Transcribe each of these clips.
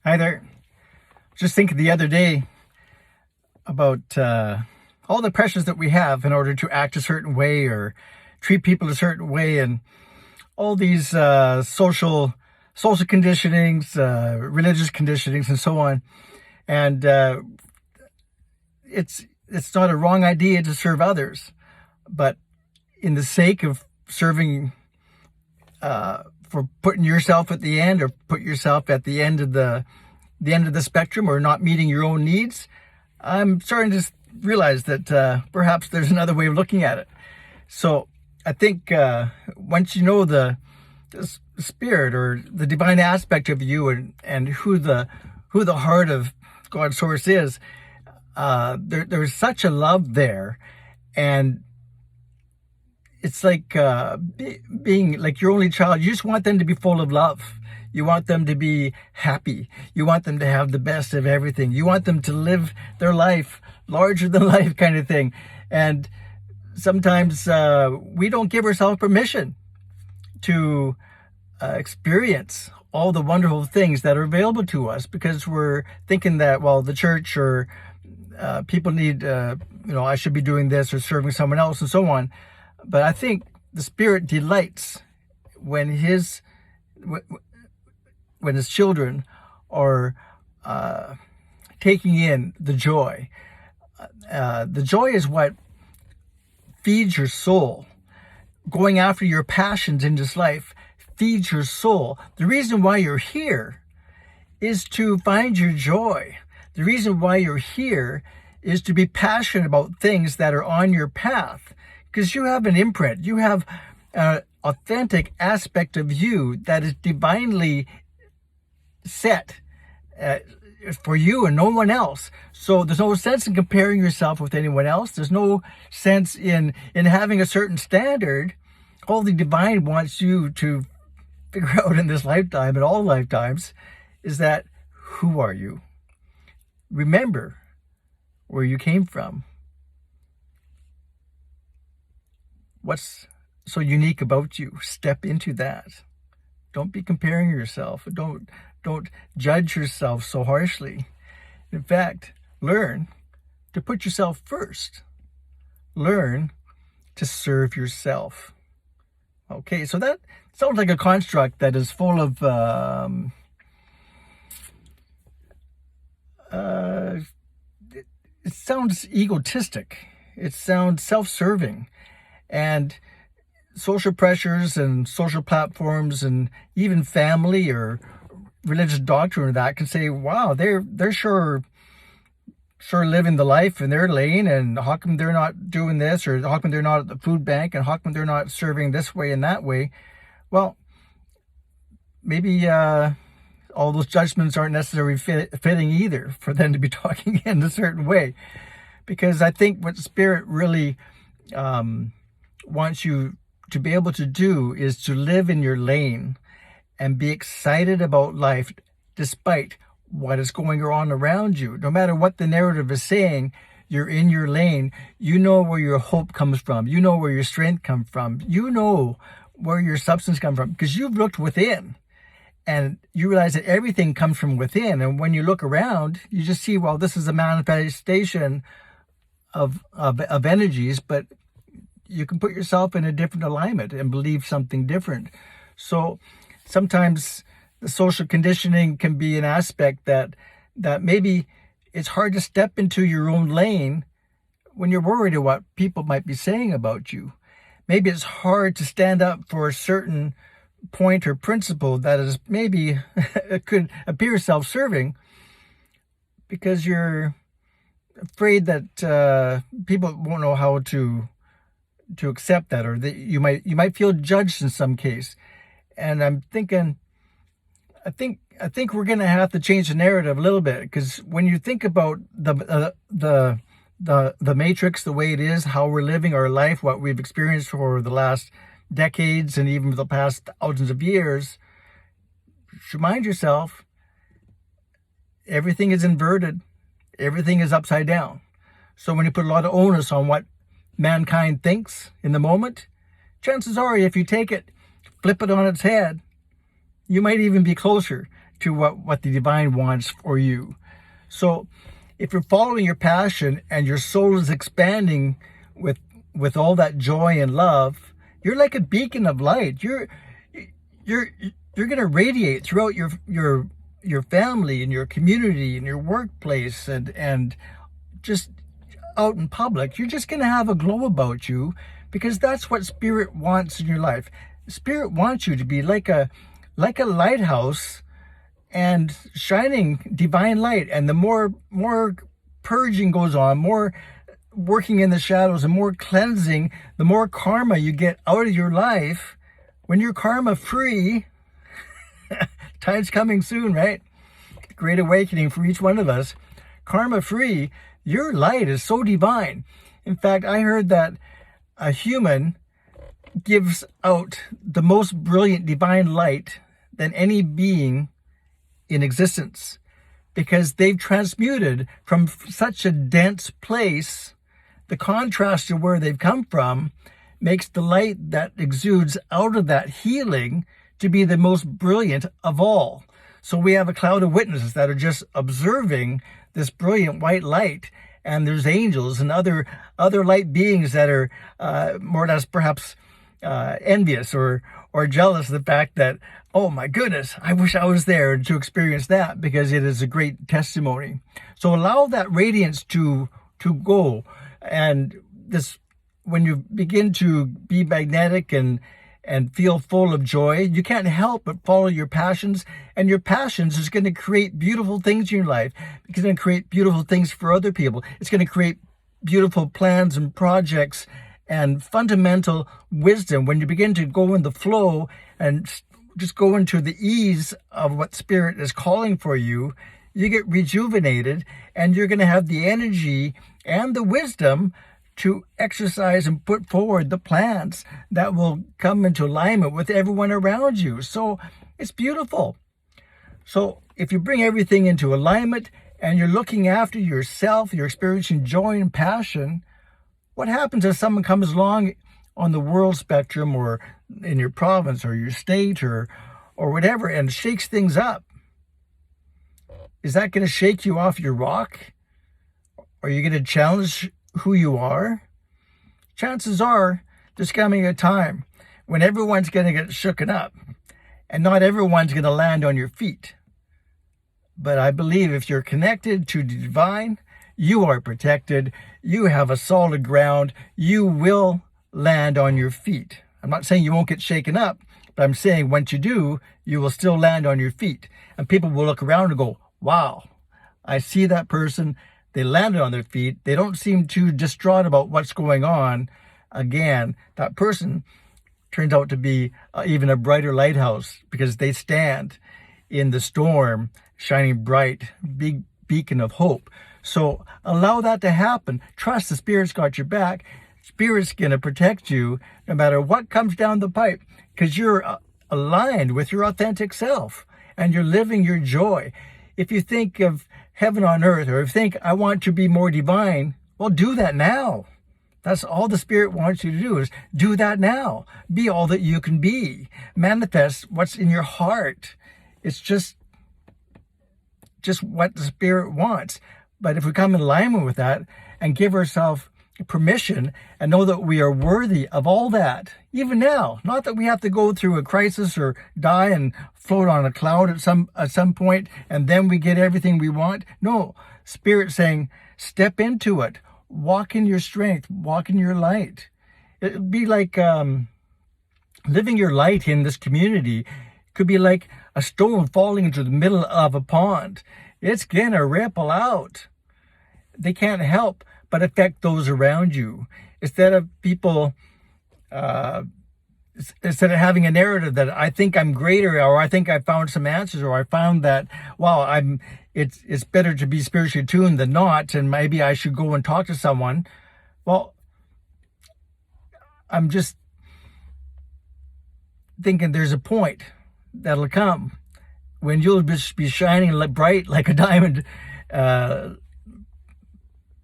Hi there. Just thinking the other day about all the pressures that we have in order to act a certain way or treat people a certain way, and all these social conditionings, religious conditionings, and so on. And it's not a wrong idea to serve others, but in the sake of serving, for putting yourself at the end, or put yourself at the end of the spectrum, or not meeting your own needs, I'm starting to realize that perhaps there's another way of looking at it. So I think once you know the spirit or the divine aspect of you, and who the heart of God's source is, there's such a love there, and it's like being like your only child. You just want them to be full of love. You want them to be happy. You want them to have the best of everything. You want them to live their life larger than life kind of thing. And sometimes we don't give ourselves permission to experience all the wonderful things that are available to us, because we're thinking that, well, the church or people need, I should be doing this or serving someone else and so on. But I think the Spirit delights when his children are taking in the joy. The joy is what feeds your soul. Going after your passions in this life feeds your soul. The reason why you're here is to find your joy. The reason why you're here is to be passionate about things that are on your path. Because you have an imprint. You have an authentic aspect of you that is divinely set for you and no one else. So there's no sense in comparing yourself with anyone else. There's no sense in having a certain standard. All the divine wants you to figure out in this lifetime and all lifetimes is that, who are you? Remember where you came from. What's so unique about you? Step into that. Don't be comparing yourself. Don't judge yourself so harshly. In fact, learn to put yourself first. Learn to serve yourself. Okay, so that sounds like a construct that is full of it sounds egotistic. It sounds self-serving. And social pressures and social platforms and even family or religious doctrine or that can say, wow, they're sure living the life in their lane, and how come they're not doing this, or how come they're not at the food bank, and how come they're not serving this way and that way. Well, maybe all those judgments aren't necessarily fitting either for them to be talking in a certain way, because I think what Spirit really wants you to be able to do is to live in your lane and be excited about life despite what is going on around you. No matter what the narrative is saying, you're in your lane. You know where your hope comes from. You know where your strength comes from. You know where your substance comes from, because you've looked within and you realize that everything comes from within. And when you look around, you just see, well, this is a manifestation of energies, but you can put yourself in a different alignment and believe something different. So sometimes the social conditioning can be an aspect that maybe it's hard to step into your own lane when you're worried of what people might be saying about you. Maybe it's hard to stand up for a certain point or principle that is maybe it could appear self-serving, because you're afraid that people won't know how to accept that, or that you might feel judged in some case. And I'm thinking, I think we're going to have to change the narrative a little bit, because when you think about the matrix, the way it is, how we're living our life, what we've experienced for the last decades and even the past thousands of years, remind yourself, everything is inverted, everything is upside down. So when you put a lot of onus on what mankind thinks in the moment, chances are, if you take it, flip it on its head, you might even be closer to what the divine wants for you. So if you're following your passion and your soul is expanding with all that joy and love, you're like a beacon of light. You're going to radiate throughout your family and your community and your workplace and just out in public. You're just going to have a glow about you, because that's what Spirit wants in your life. Spirit wants you to be like a lighthouse and shining divine light. And the more purging goes on, more working in the shadows and more cleansing, the more karma you get out of your life. When you're karma free, time's coming soon, right? Great awakening for each one of us. Karma free, your light is so divine. In fact, I heard that a human gives out the most brilliant divine light than any being in existence, because they've transmuted from such a dense place. The contrast to where they've come from makes the light that exudes out of that healing to be the most brilliant of all. So we have a cloud of witnesses that are just observing this brilliant white light, and there's angels and other light beings that are more or less perhaps envious or jealous of the fact that, oh my goodness, I wish I was there to experience that, because it is a great testimony. So allow that radiance to go. And this, when you begin to be magnetic and feel full of joy, you can't help but follow your passions. And your passions is going to create beautiful things in your life. It's going to create beautiful things for other people. It's going to create beautiful plans and projects and fundamental wisdom. When you begin to go in the flow and just go into the ease of what Spirit is calling for you, you get rejuvenated, and you're going to have the energy and the wisdom to exercise and put forward the plans that will come into alignment with everyone around you. So it's beautiful. So if you bring everything into alignment and you're looking after yourself, you're experiencing joy and passion, what happens if someone comes along on the world spectrum or in your province or your state or whatever and shakes things up? Is that going to shake you off your rock? Are you going to challenge who you are? Chances are there's coming a time when everyone's going to get shooken up, and not everyone's going to land on your feet. But I believe if you're connected to the divine, you are protected. You have a solid ground. You will land on your feet. I'm not saying you won't get shaken up, but I'm saying once you do, you will still land on your feet. And people will look around and go, wow, I see that person. They landed on their feet. They don't seem too distraught about what's going on. Again, that person turns out to be even a brighter lighthouse, because they stand in the storm, shining bright, big beacon of hope. So allow that to happen. Trust the Spirit's got your back. Spirit's going to protect you no matter what comes down the pipe, because you're aligned with your authentic self and you're living your joy. If you think of heaven on earth, or if you think, I want to be more divine, well, do that now. That's all the Spirit wants you to do, is do that now. Be all that you can be. Manifest what's in your heart. It's just what the Spirit wants. But if we come in alignment with that and give ourselves permission and know that we are worthy of all that, even now, not that we have to go through a crisis or die and float on a cloud at some point and then we get everything we want. No, Spirit saying, step into it. Walk in your strength. Walk in your light. It'd be like living your light in this community could be like a stone falling into the middle of a pond. It's gonna ripple out. They can't help but affect those around you. Instead of people, instead of having a narrative that I think I'm greater, or I think I found some answers, or I found that, wow, it's better to be spiritually tuned than not, and maybe I should go and talk to someone. Well, I'm just thinking there's a point that'll come when you'll just be shining bright like a diamond,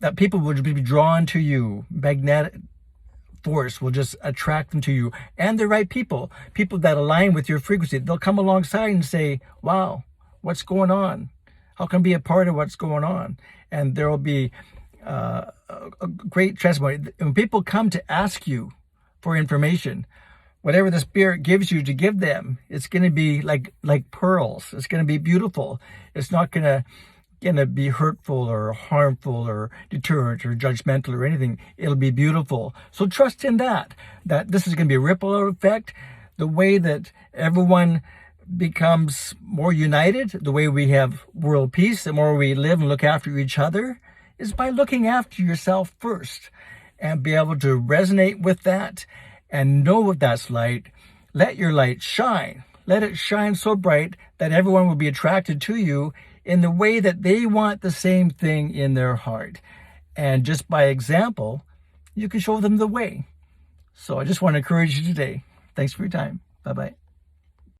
that people will be drawn to you. Magnetic force will just attract them to you. And the right people that align with your frequency, they'll come alongside and say, wow, What's going on? How can I be a part of what's going on? And there will be a great testimony. When people come to ask you for information, whatever the Spirit gives you to give them, it's going to be like pearls. It's going to be beautiful. It's not going to be hurtful or harmful or deterrent or judgmental or anything. It'll be beautiful. So trust in that this is going to be a ripple effect. The way that everyone becomes more united, the way we have world peace, the more we live and look after each other, is by looking after yourself first and be able to resonate with that and know if that's light. Let your light shine. Let it shine so bright that everyone will be attracted to you in the way that they want the same thing in their heart. And just by example, you can show them the way. So I just want to encourage you today. Thanks for your time. Bye-bye.